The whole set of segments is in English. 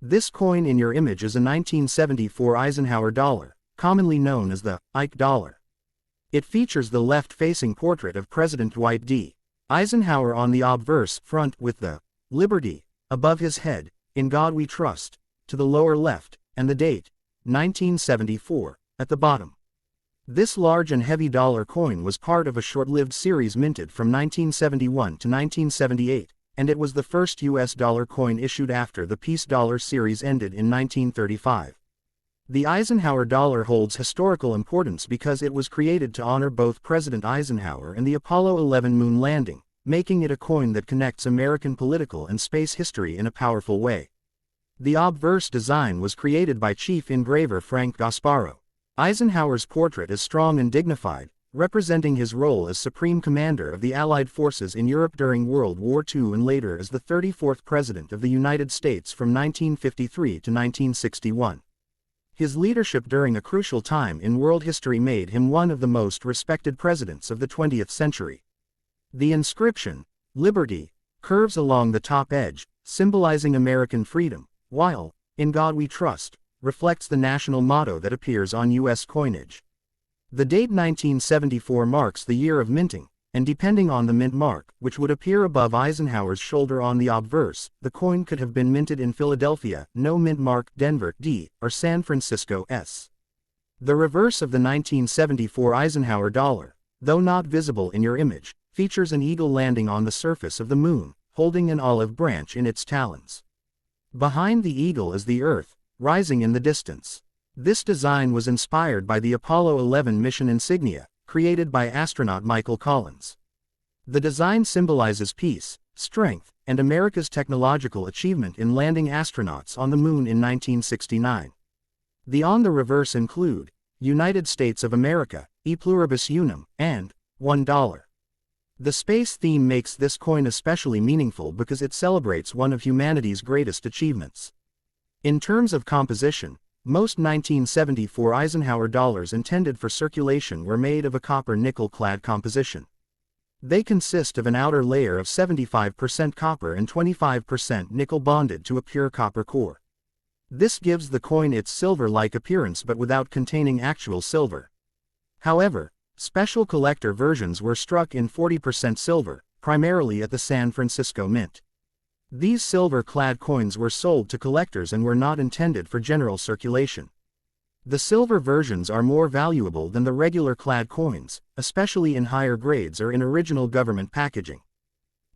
This coin in your image is a 1974 Eisenhower dollar, commonly known as the Ike dollar. It features the left-facing portrait of President Dwight D. Eisenhower on the obverse front with the Liberty above his head, In God We Trust, to the lower left, and the date, 1974, at the bottom. This large and heavy dollar coin was part of a short-lived series minted from 1971 to 1978, and it was the first U.S. dollar coin issued after the Peace Dollar series ended in 1935. The Eisenhower dollar holds historical importance because it was created to honor both President Eisenhower and the Apollo 11 moon landing, making it a coin that connects American political and space history in a powerful way. The obverse design was created by chief engraver Frank Gasparo. Eisenhower's portrait is strong and dignified, representing his role as Supreme Commander of the Allied forces in Europe during World War II and later as the 34th President of the United States from 1953 to 1961. His leadership during a crucial time in world history made him one of the most respected presidents of the 20th century. The inscription, Liberty, curves along the top edge, symbolizing American freedom, while, In God We Trust, reflects the national motto that appears on U.S. coinage. The date 1974 marks the year of minting, and depending on the mint mark, which would appear above Eisenhower's shoulder on the obverse, the coin could have been minted in Philadelphia, no mint mark, Denver, D, or San Francisco, S. The reverse of the 1974 Eisenhower dollar, though not visible in your image, features an eagle landing on the surface of the moon, holding an olive branch in its talons. Behind the eagle is the Earth, rising in the distance. This design was inspired by the Apollo 11 mission insignia, created by astronaut Michael Collins. The design symbolizes peace, strength, and America's technological achievement in landing astronauts on the moon in 1969. The on the reverse include, United States of America, E pluribus unum, and $1. The space theme makes this coin especially meaningful because it celebrates one of humanity's greatest achievements. In terms of composition, most 1974 Eisenhower dollars intended for circulation were made of a copper-nickel-clad composition. They consist of an outer layer of 75% copper and 25% nickel bonded to a pure copper core. This gives the coin its silver-like appearance but without containing actual silver. However, special collector versions were struck in 40% silver, primarily at the San Francisco Mint. These silver-clad coins were sold to collectors and were not intended for general circulation. The silver versions are more valuable than the regular clad coins, especially in higher grades or in original government packaging.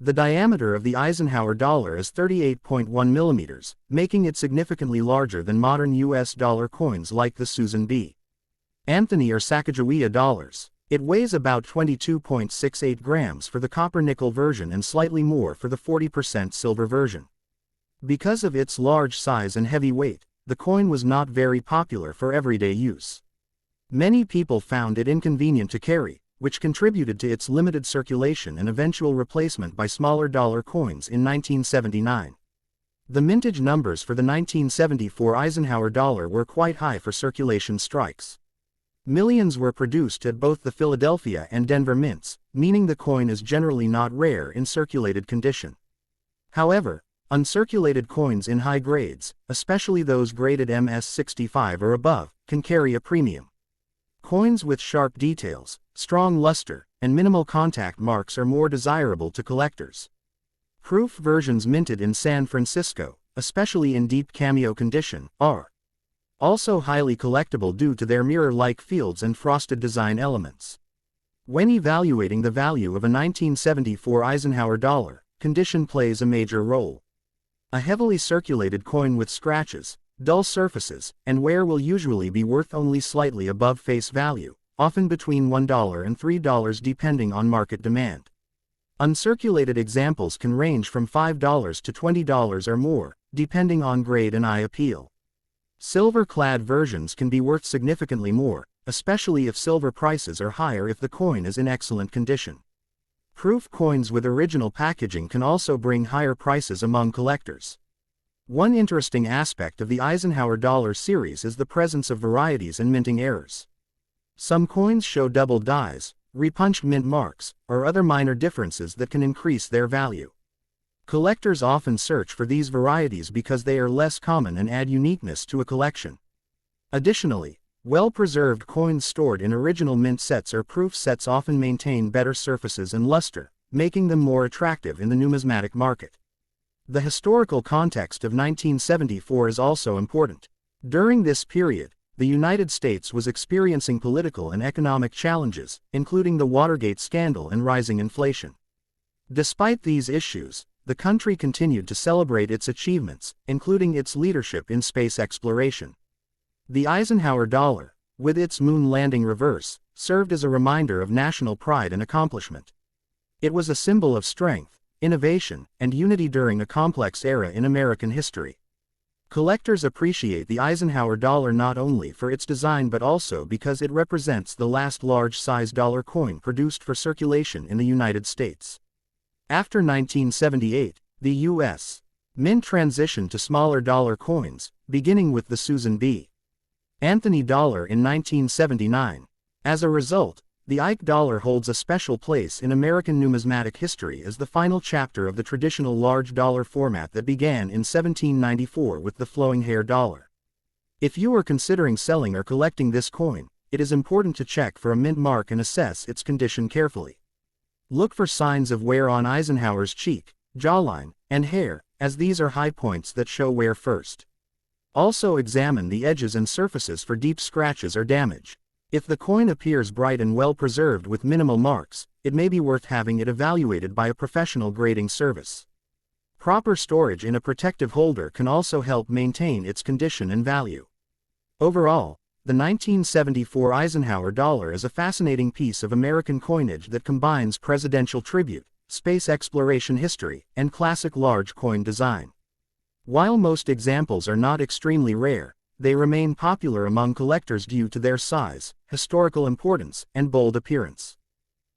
The diameter of the Eisenhower dollar is 38.1 millimeters, making it significantly larger than modern U.S. dollar coins like the Susan B. Anthony or Sacagawea dollars. It weighs about 22.68 grams for the copper-nickel version and slightly more for the 40% silver version. Because of its large size and heavy weight, the coin was not very popular for everyday use. Many people found it inconvenient to carry, which contributed to its limited circulation and eventual replacement by smaller dollar coins in 1979. The mintage numbers for the 1974 Eisenhower dollar were quite high for circulation strikes. Millions were produced at both the Philadelphia and Denver mints, meaning the coin is generally not rare in circulated condition. However, uncirculated coins in high grades, especially those graded MS-65 or above, can carry a premium. Coins with sharp details, strong luster, and minimal contact marks are more desirable to collectors. Proof versions minted in San Francisco, especially in deep cameo condition, are also highly collectible due to their mirror-like fields and frosted design elements. When evaluating the value of a 1974 Eisenhower dollar, condition plays a major role. A heavily circulated coin with scratches, dull surfaces, and wear will usually be worth only slightly above face value, often between $1 and $3 depending on market demand. Uncirculated examples can range from $5 to $20 or more, depending on grade and eye appeal. Silver-clad versions can be worth significantly more, especially if silver prices are higher if the coin is in excellent condition. Proof coins with original packaging can also bring higher prices among collectors. One interesting aspect of the Eisenhower dollar series is the presence of varieties and minting errors. Some coins show double dies, repunched mint marks, or other minor differences that can increase their value. Collectors often search for these varieties because they are less common and add uniqueness to a collection. Additionally, well-preserved coins stored in original mint sets or proof sets often maintain better surfaces and luster, making them more attractive in the numismatic market. The historical context of 1974 is also important. During this period, the United States was experiencing political and economic challenges, including the Watergate scandal and rising inflation. Despite these issues, the country continued to celebrate its achievements, including its leadership in space exploration. The Eisenhower dollar, with its moon landing reverse, served as a reminder of national pride and accomplishment. It was a symbol of strength, innovation, and unity during a complex era in American history. Collectors appreciate the Eisenhower dollar not only for its design but also because it represents the last large-size dollar coin produced for circulation in the United States. After 1978, the U.S. Mint transitioned to smaller dollar coins, beginning with the Susan B. Anthony dollar in 1979. As a result, the Ike dollar holds a special place in American numismatic history as the final chapter of the traditional large dollar format that began in 1794 with the flowing hair dollar. If you are considering selling or collecting this coin, it is important to check for a mint mark and assess its condition carefully. Look for signs of wear on Eisenhower's cheek, jawline, and hair, as these are high points that show wear first. Also examine the edges and surfaces for deep scratches or damage. If the coin appears bright and well preserved with minimal marks, it may be worth having it evaluated by a professional grading service. Proper storage in a protective holder can also help maintain its condition and value. Overall, the 1974 Eisenhower dollar is a fascinating piece of American coinage that combines presidential tribute, space exploration history, and classic large coin design. While most examples are not extremely rare, they remain popular among collectors due to their size, historical importance, and bold appearance.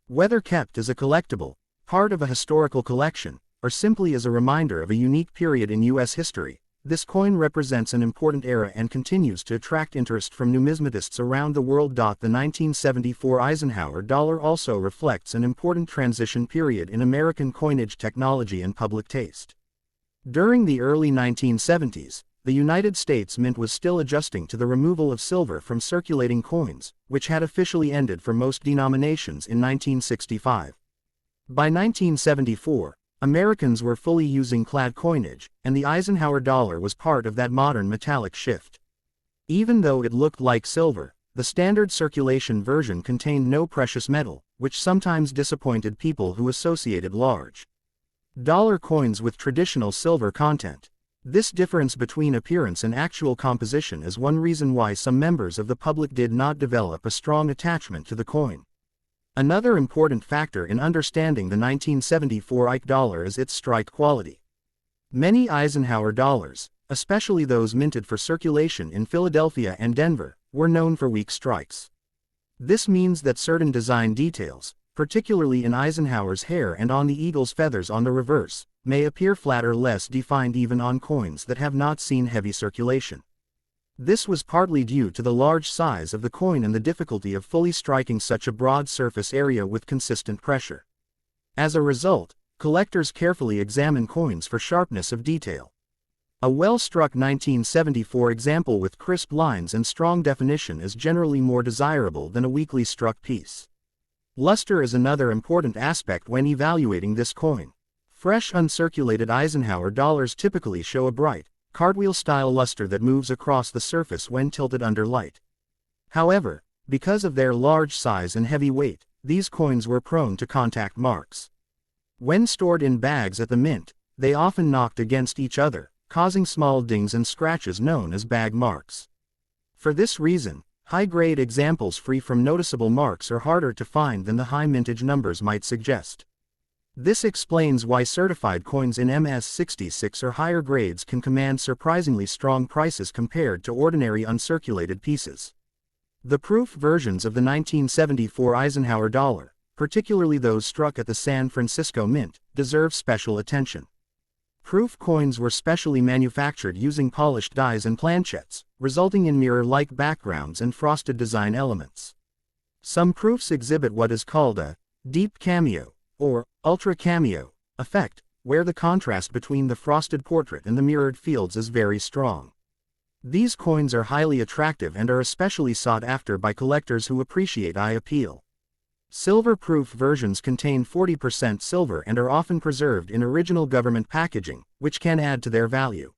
Whether kept as a collectible, part of a historical collection, or simply as a reminder of a unique period in U.S. history, this coin represents an important era and continues to attract interest from numismatists around the world. The 1974 Eisenhower dollar also reflects an important transition period in American coinage technology and public taste. During the early 1970s, the United States Mint was still adjusting to the removal of silver from circulating coins, which had officially ended for most denominations in 1965. By 1974, Americans were fully using clad coinage, and the Eisenhower dollar was part of that modern metallic shift. Even though it looked like silver, the standard circulation version contained no precious metal, which sometimes disappointed people who associated large dollar coins with traditional silver content. This difference between appearance and actual composition is one reason why some members of the public did not develop a strong attachment to the coin. Another important factor in understanding the 1974 Ike dollar is its strike quality. Many Eisenhower dollars, especially those minted for circulation in Philadelphia and Denver, were known for weak strikes. This means that certain design details, particularly in Eisenhower's hair and on the eagle's feathers on the reverse, may appear flat or less defined even on coins that have not seen heavy circulation. This was partly due to the large size of the coin and the difficulty of fully striking such a broad surface area with consistent pressure. As a result, collectors carefully examine coins for sharpness of detail. A well-struck 1974 example with crisp lines and strong definition is generally more desirable than a weakly struck piece. Luster is another important aspect when evaluating this coin. Fresh uncirculated Eisenhower dollars typically show a bright, cartwheel-style luster that moves across the surface when tilted under light. However, because of their large size and heavy weight, these coins were prone to contact marks. When stored in bags at the mint, they often knocked against each other, causing small dings and scratches known as bag marks. For this reason, high-grade examples free from noticeable marks are harder to find than the high mintage numbers might suggest. This explains why certified coins in MS-66 or higher grades can command surprisingly strong prices compared to ordinary uncirculated pieces. The proof versions of the 1974 Eisenhower dollar, particularly those struck at the San Francisco Mint, deserve special attention. Proof coins were specially manufactured using polished dies and planchettes, resulting in mirror-like backgrounds and frosted design elements. Some proofs exhibit what is called a deep cameo, or ultra cameo, effect, where the contrast between the frosted portrait and the mirrored fields is very strong. These coins are highly attractive and are especially sought after by collectors who appreciate eye appeal. Silver-proof versions contain 40% silver and are often preserved in original government packaging, which can add to their value.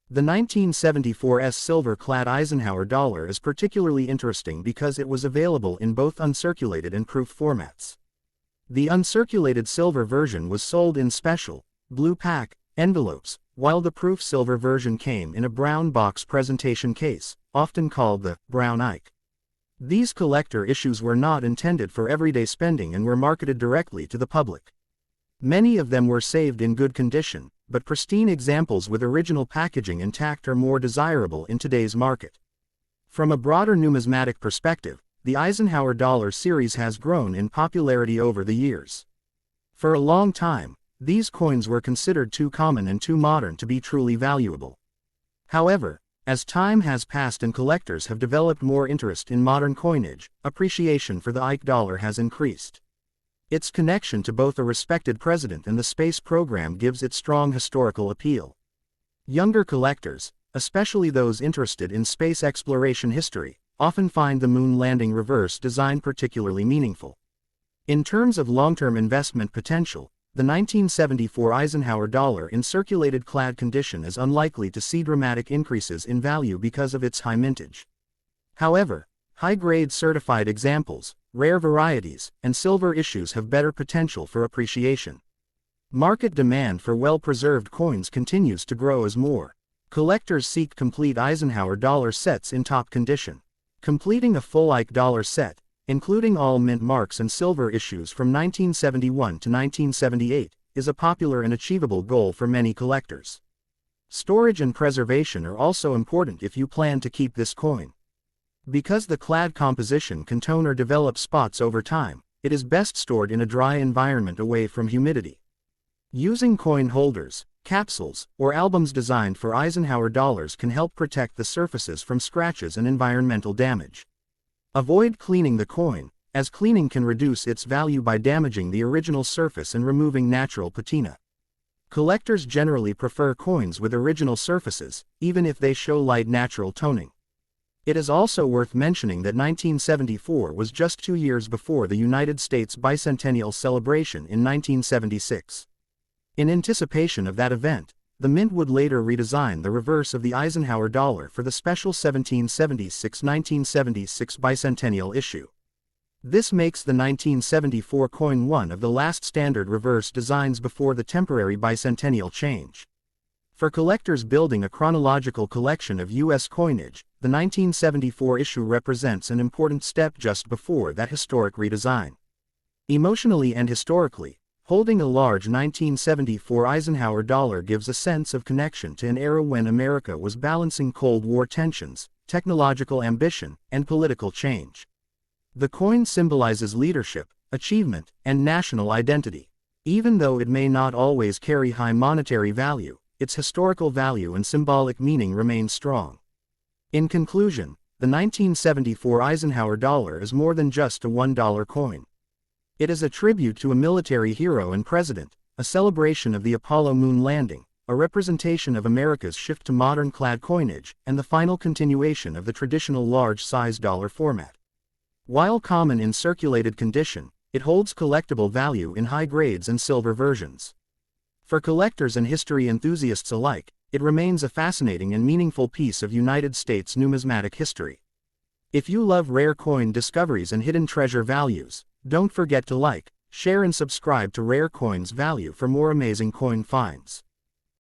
The 1974's silver-clad Eisenhower dollar is particularly interesting because it was available in both uncirculated and proof formats. The uncirculated silver version was sold in special, blue pack, envelopes, while the proof silver version came in a brown box presentation case, often called the brown Ike. These collector issues were not intended for everyday spending and were marketed directly to the public. Many of them were saved in good condition, but pristine examples with original packaging intact are more desirable in today's market. From a broader numismatic perspective, the Eisenhower dollar series has grown in popularity over the years. For a long time, these coins were considered too common and too modern to be truly valuable. However, as time has passed and collectors have developed more interest in modern coinage, appreciation for the Ike dollar has increased. Its connection to both a respected president and the space program gives it strong historical appeal. Younger collectors, especially those interested in space exploration history, often find the moon landing reverse design particularly meaningful. In terms of long-term investment potential, the 1974 Eisenhower dollar in circulated clad condition is unlikely to see dramatic increases in value because of its high mintage. However, high-grade certified examples, rare varieties, and silver issues have better potential for appreciation. Market demand for well-preserved coins continues to grow as more collectors seek complete Eisenhower dollar sets in top condition. Completing a full Ike dollar set, including all mint marks and silver issues from 1971 to 1978, is a popular and achievable goal for many collectors. Storage and preservation are also important if you plan to keep this coin. Because the clad composition can tone or develop spots over time, it is best stored in a dry environment away from humidity. Using coin holders, capsules, or albums designed for Eisenhower dollars can help protect the surfaces from scratches and environmental damage. Avoid cleaning the coin, as cleaning can reduce its value by damaging the original surface and removing natural patina. Collectors generally prefer coins with original surfaces, even if they show light natural toning. It is also worth mentioning that 1974 was just 2 years before the United States bicentennial celebration in 1976. In anticipation of that event, the Mint would later redesign the reverse of the Eisenhower dollar for the special 1776-1976 bicentennial issue. This makes the 1974 coin one of the last standard reverse designs before the temporary bicentennial change. For collectors building a chronological collection of U.S. coinage, the 1974 issue represents an important step just before that historic redesign. Emotionally and historically, holding a large 1974 Eisenhower dollar gives a sense of connection to an era when America was balancing Cold War tensions, technological ambition, and political change. The coin symbolizes leadership, achievement, and national identity. Even though it may not always carry high monetary value, its historical value and symbolic meaning remain strong. In conclusion, the 1974 Eisenhower dollar is more than just a $1 coin. It is a tribute to a military hero and president, a celebration of the Apollo moon landing, a representation of America's shift to modern clad coinage, and the final continuation of the traditional large-size dollar format. While common in circulated condition, it holds collectible value in high grades and silver versions. For collectors and history enthusiasts alike, it remains a fascinating and meaningful piece of United States numismatic history. If you love rare coin discoveries and hidden treasure values, don't forget to like, share and subscribe to Rare Coins Value for more amazing coin finds.